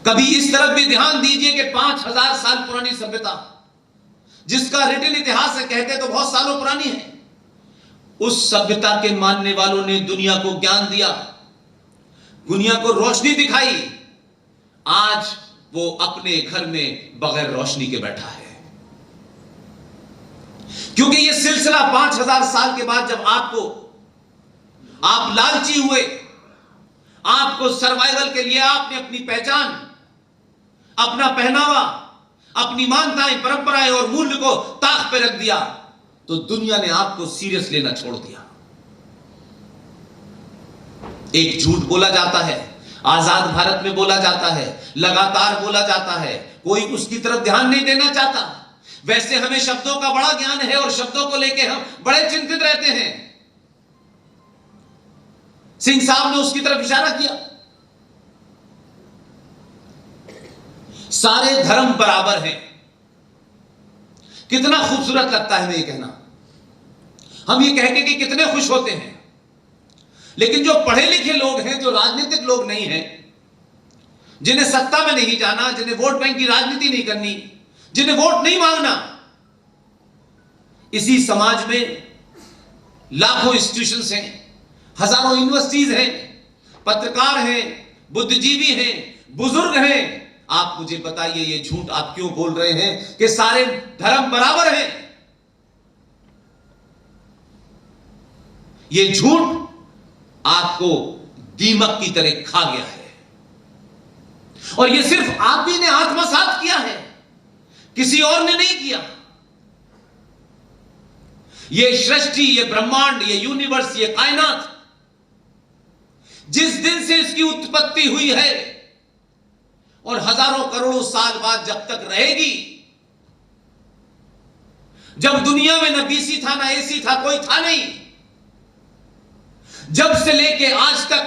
कभी इस तरफ भी ध्यान दीजिए कि 5000 साल पुरानी सभ्यता, जिसका रिटन इतिहास है, कहते तो बहुत सालों पुरानी है, उस सभ्यता के मानने वालों ने दुनिया को ज्ञान दिया, दुनिया को रोशनी दिखाई। आज वो अपने घर में बगैर रोशनी के बैठा है, क्योंकि ये सिलसिला 5000 साल के बाद जब आप लालची हुए, आपको सर्वाइवल के लिए आपने अपनी पहचान, अपना पहनावा, अपनी मान्यताएं, परंपराएं और मूल्य को ताक पे रख दिया, तो दुनिया ने आपको सीरियस लेना छोड़ दिया। एक झूठ बोला जाता है, आजाद भारत में बोला जाता है, लगातार बोला जाता है, कोई उसकी तरफ ध्यान नहीं देना चाहता। वैसे हमें शब्दों का बड़ा ज्ञान है और शब्दों को लेकर हम बड़े चिंतित रहते हैं। सिंह साहब ने उसकी तरफ इशारा किया, सारे धर्म बराबर हैं। कितना खूबसूरत लगता है हमें ये कहना, हम ये कह के कि कितने खुश होते हैं। लेकिन जो पढ़े लिखे लोग हैं, जो राजनीतिक लोग नहीं हैं, जिन्हें सत्ता में नहीं जाना, जिन्हें वोट बैंक की राजनीति नहीं करनी, जिन्हें वोट नहीं मांगना, इसी समाज में लाखों इंस्टीट्यूशंस हैं, हजारों यूनिवर्सिटीज हैं, पत्रकार हैं, बुद्धिजीवी हैं, बुजुर्ग हैं। आप मुझे बताइए, ये झूठ आप क्यों बोल रहे हैं कि सारे धर्म बराबर हैं? ये झूठ आपको दीमक की तरह खा गया है, और ये सिर्फ आप ही ने आत्मसात किया है, किसी और ने नहीं किया। ये सृष्टि, ये ब्रह्मांड, ये यूनिवर्स, ये कायनात जिस दिन से इसकी उत्पत्ति हुई है और हजारों करोड़ों साल बाद जब तक रहेगी, जब दुनिया में न बीसी था, न एसी था, कोई था नहीं, जब से लेके आज तक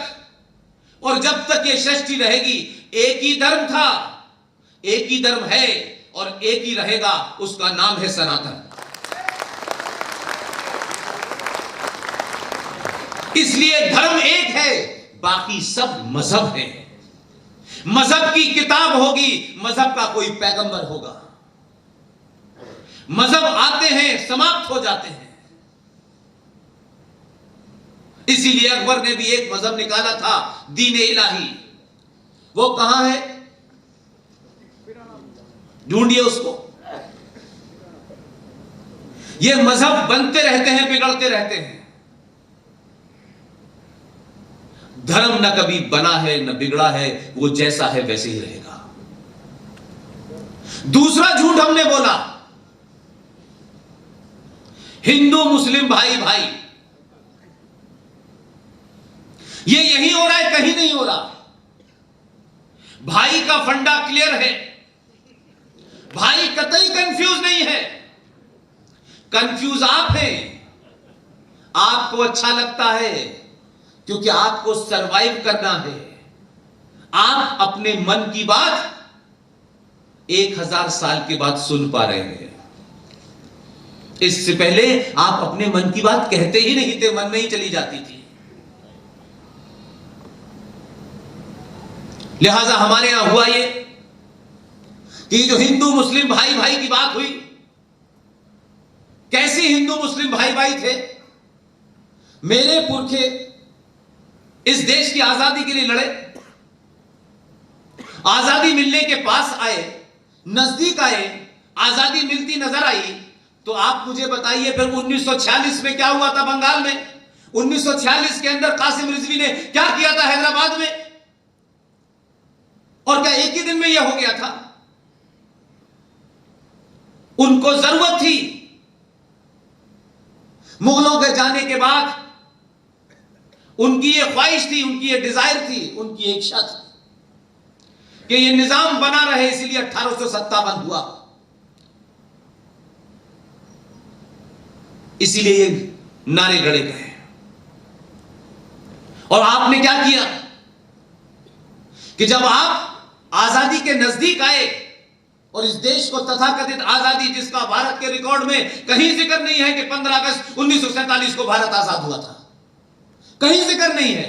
और जब तक ये सृष्टि रहेगी, एक ही धर्म था, एक ही धर्म है और एक ही रहेगा, उसका नाम है सनातन। इसलिए धर्म एक है, बाकी सब मजहब हैं। मजहब की किताब होगी, मजहब का कोई पैगंबर होगा। मजहब आते हैं, समाप्त हो जाते हैं। इसीलिए अकबर ने भी एक मजहब निकाला था, दीन इलाही। वो कहां है? ढूंढिए उसको। ये मजहब बनते रहते हैं, बिगड़ते रहते हैं। धर्म न कभी बना है न बिगड़ा है, वो जैसा है वैसे ही रहेगा। दूसरा झूठ हमने बोला, हिंदू मुस्लिम भाई भाई। ये यही हो रहा है, कहीं नहीं हो रहा। भाई का फंडा क्लियर है, भाई कतई कंफ्यूज नहीं है। कंफ्यूज आप हैं। आपको अच्छा लगता है क्योंकि आपको सरवाइव करना है। आप अपने मन की बात 1000 साल के बाद सुन पा रहे हैं। इससे पहले आप अपने मन की बात कहते ही नहीं थे, मन में ही चली जाती थी। लिहाजा हमारे यहां हुआ ये कि जो हिंदू मुस्लिम भाई भाई की बात हुई, कैसे हिंदू मुस्लिम भाई भाई थे? मेरे पुरखे इस देश की आजादी के लिए लड़े, आजादी मिलने के पास आए, नजदीक आए, आजादी मिलती नजर आई। तो आप मुझे बताइए फिर 1946 में क्या हुआ था बंगाल में? 1946 के अंदर कासिम रिजवी ने क्या किया था हैदराबाद में? और क्या एक ही दिन में यह हो गया था? उनको जरूरत थी, मुगलों के जाने के बाद उनकी ये ख्वाहिश थी, उनकी ये डिजायर थी, उनकी एक इच्छा थी कि ये निजाम बना रहे, इसलिए 1857 हुआ। इसीलिए ये नारे गढ़े गए। और आपने क्या किया कि जब आप आजादी के नजदीक आए और इस देश को तथाकथित आजादी, जिसका भारत के रिकॉर्ड में कहीं जिक्र नहीं है कि 15 अगस्त 1947 को भारत आजाद हुआ था, कहीं जिक्र नहीं है।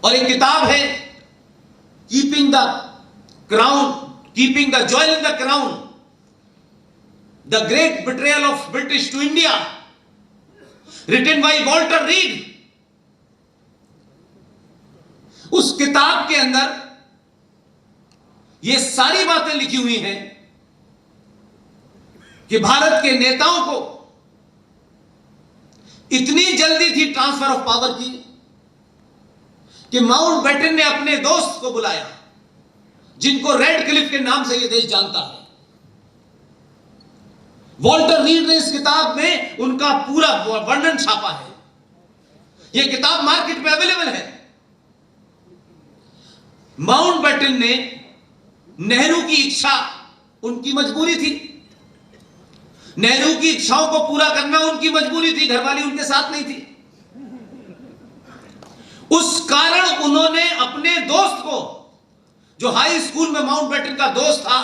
और एक किताब है keeping the crown, keeping the jewel in the crown, the great betrayal of British to India, written by Walter Reed. उस किताब के अंदर ये सारी बातें लिखी हुई हैं कि भारत के नेताओं को इतनी जल्दी थी ट्रांसफर ऑफ पावर की कि माउंटबेटन ने अपने दोस्त को बुलाया, जिनको रेड क्लिफ के नाम से यह देश जानता है। वॉल्टर रीड ने इस किताब में उनका पूरा वर्णन छापा है। यह किताब मार्केट में अवेलेबल है। माउंटबेटन ने, नेहरू की इच्छा उनकी मजबूरी थी, नेहरू की इच्छाओं को पूरा करना उनकी मजबूरी थी, घरवाली उनके साथ नहीं थी। उस कारण उन्होंने अपने दोस्त को, जो हाई स्कूल में माउंटबेटन का दोस्त था,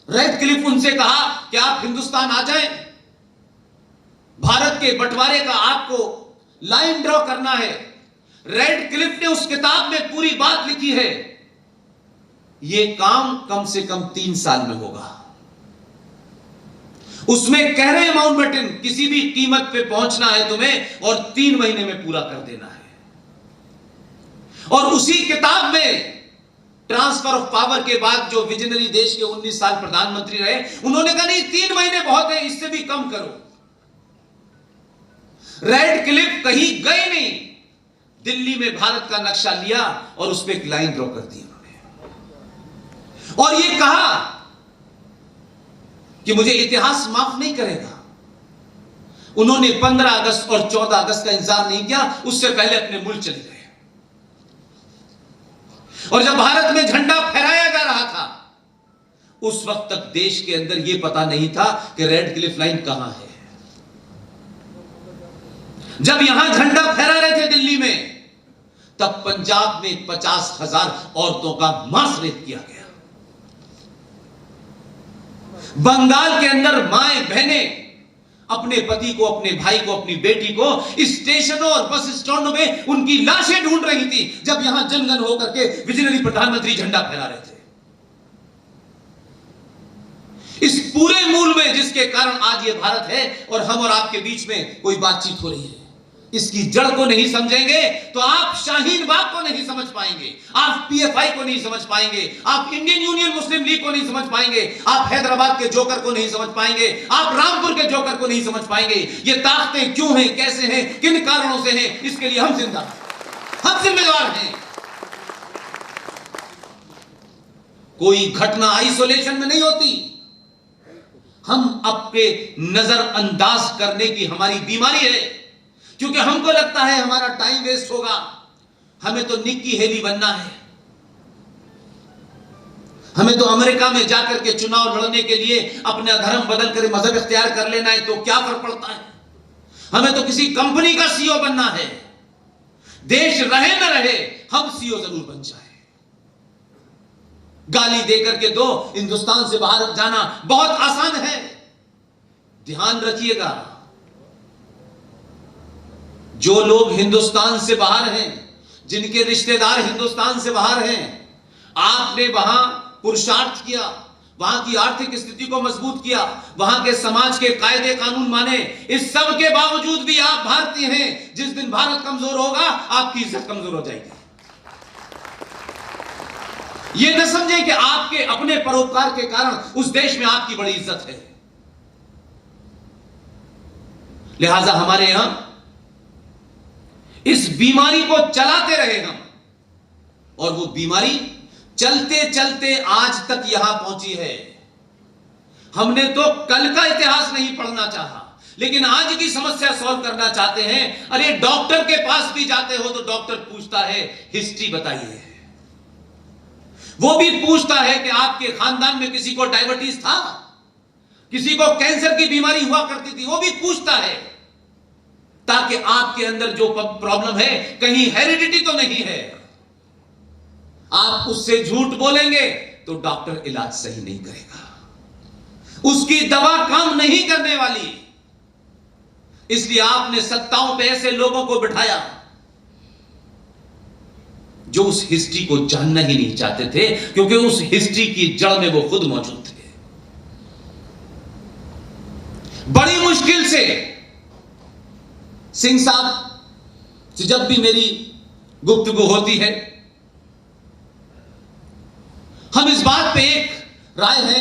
रेड क्लिफ, उनसे कहा कि आप हिंदुस्तान आ जाएं, भारत के बंटवारे का आपको लाइन ड्रॉ करना है। रेड क्लिफ ने उस किताब में पूरी बात लिखी है। यह काम कम से कम 3 साल में होगा। उसमें कह रहे हैं माउंटबेटन, किसी भी कीमत पे पहुंचना है तुम्हें और 3 महीने में पूरा कर देना है। और उसी किताब में ट्रांसफर ऑफ पावर के बाद जो विजनरी देश के 19 साल प्रधानमंत्री रहे, उन्होंने कहा नहीं 3 महीने बहुत है, इससे भी कम करो। रेड क्लिफ कहीं गए नहीं, दिल्ली में भारत का नक्शा लिया और उस पर एक लाइन ड्रॉ कर दी उन्होंने, और यह कहा कि मुझे इतिहास माफ नहीं करेगा। उन्होंने 15 अगस्त और 14 अगस्त का इंतजार नहीं किया, उससे पहले अपने मुल्क चले गए। और जब भारत में झंडा फहराया जा रहा था, उस वक्त तक देश के अंदर यह पता नहीं था कि रेड क्लिफ लाइन कहां है। जब यहां झंडा फहरा रहे थे दिल्ली में, तब पंजाब में 50,000 औरतों का मांस रेप किया गया। बंगाल के अंदर माएं बहनें अपने पति को, अपने भाई को, अपनी बेटी को स्टेशनों और बस स्टैंडों में उनकी लाशें ढूंढ रही थी, जब यहां जनगण होकर के विजनरी प्रधानमंत्री झंडा फहरा रहे थे। इस पूरे मूल में जिसके कारण आज ये भारत है और हम और आपके बीच में कोई बातचीत हो रही है, इसकी जड़ को नहीं समझेंगे तो आप शाहीन बाग को नहीं समझ पाएंगे, आप पीएफआई को नहीं समझ पाएंगे, आप इंडियन यूनियन मुस्लिम लीग को नहीं समझ पाएंगे, आप हैदराबाद के जोकर को नहीं समझ पाएंगे, आप रामपुर के जोकर को नहीं समझ पाएंगे। ये ताकतें क्यों हैं, कैसे हैं, किन कारणों से हैं, इसके लिए हम जिम्मेदार हैं। कोई घटना आइसोलेशन में नहीं होती। हम अपने नजरअंदाज करने की हमारी बीमारी है, क्योंकि हमको लगता है हमारा टाइम वेस्ट होगा, हमें तो निक्की हेली बनना है, हमें तो अमेरिका में जाकर के चुनाव लड़ने के लिए अपना धर्म बदल कर मजहब इख्तियार कर लेना है, तो क्या फर्क पड़ता है, हमें तो किसी कंपनी का सीईओ बनना है, देश रहे न रहे हम सीईओ जरूर बन जाए। गाली देकर के दो हिंदुस्तान से बाहर जाना बहुत आसान है। ध्यान रखिएगा, जो लोग हिंदुस्तान से बाहर हैं, जिनके रिश्तेदार हिंदुस्तान से बाहर हैं, आपने वहां पुरुषार्थ किया, वहां की आर्थिक स्थिति को मजबूत किया, वहां के समाज के कायदे कानून माने, इस सब के बावजूद भी आप भारतीय हैं। जिस दिन भारत कमजोर होगा, आपकी इज्जत कमजोर हो जाएगी। यह न समझें कि आपके अपने परोपकार के कारण उस देश में आपकी बड़ी इज्जत है। लिहाजा हमारे यहां इस बीमारी को चलाते रहे हम, और वो बीमारी चलते चलते आज तक यहां पहुंची है। हमने तो कल का इतिहास नहीं पढ़ना चाहा, लेकिन आज की समस्या सॉल्व करना चाहते हैं। अरे डॉक्टर के पास भी जाते हो तो डॉक्टर पूछता है हिस्ट्री बताइए, वो भी पूछता है कि आपके खानदान में किसी को डायबिटीज था, किसी को कैंसर की बीमारी हुआ करती थी, वो भी पूछता है, ताकि आपके अंदर जो प्रॉब्लम है कहीं हेरिडिटी तो नहीं है। आप उससे झूठ बोलेंगे तो डॉक्टर इलाज सही नहीं करेगा, उसकी दवा काम नहीं करने वाली। इसलिए आपने सत्ताओं पे ऐसे लोगों को बिठाया जो उस हिस्ट्री को जानना ही नहीं चाहते थे, क्योंकि उस हिस्ट्री की जड़ में वो खुद मौजूद थे। बड़ी मुश्किल से सिंह साहब से जब भी मेरी गुफ्तगू होती है, हम इस बात पे एक राय है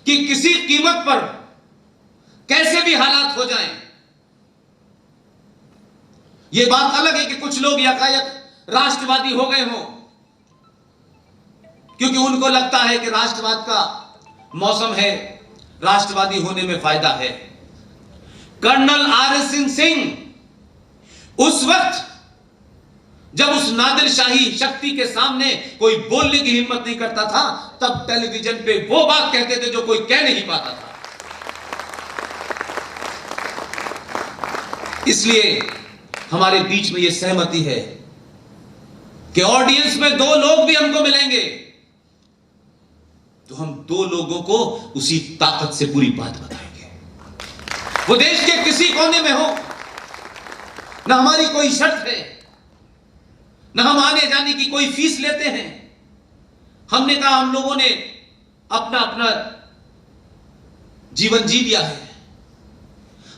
कि किसी कीमत पर कैसे भी हालात हो जाएं, यह बात अलग है कि कुछ लोग यकायक राष्ट्रवादी हो गए हों क्योंकि उनको लगता है कि राष्ट्रवाद का मौसम है, राष्ट्रवादी होने में फायदा है। कर्नल RS सिंह उस वक्त जब उस नादिरशाही शक्ति के सामने कोई बोलने की हिम्मत नहीं करता था, तब टेलीविजन पे वो बात कहते थे जो कोई कह नहीं पाता था। इसलिए हमारे बीच में यह सहमति है कि ऑडियंस में दो लोग भी हमको मिलेंगे तो हम दो लोगों को उसी ताकत से पूरी बात बताएंगे। वो देश के किसी कोने में हो, ना हमारी कोई शर्त है, ना हम आने जाने की कोई फीस लेते हैं। हमने कहा हम लोगों ने अपना अपना जीवन जी लिया है।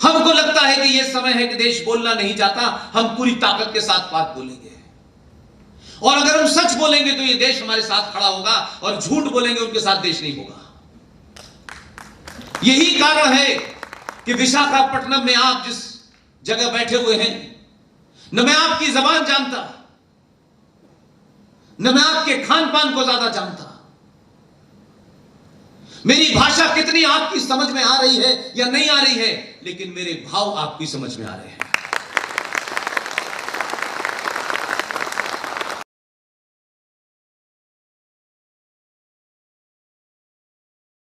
हमको लगता है कि यह समय है कि देश बोलना नहीं चाहता, हम पूरी ताकत के साथ बात बोलेंगे। और अगर हम सच बोलेंगे तो यह देश हमारे साथ खड़ा होगा, और झूठ बोलेंगे उनके साथ देश नहीं होगा। यही कारण है कि विशाखापट्टनम में आप जिस जगह बैठे हुए हैं, न मैं आपकी जबान जानता, न मैं आपके खान पान को ज्यादा जानता, मेरी भाषा कितनी आपकी समझ में आ रही है या नहीं आ रही है, लेकिन मेरे भाव आपकी समझ में आ रहे हैं।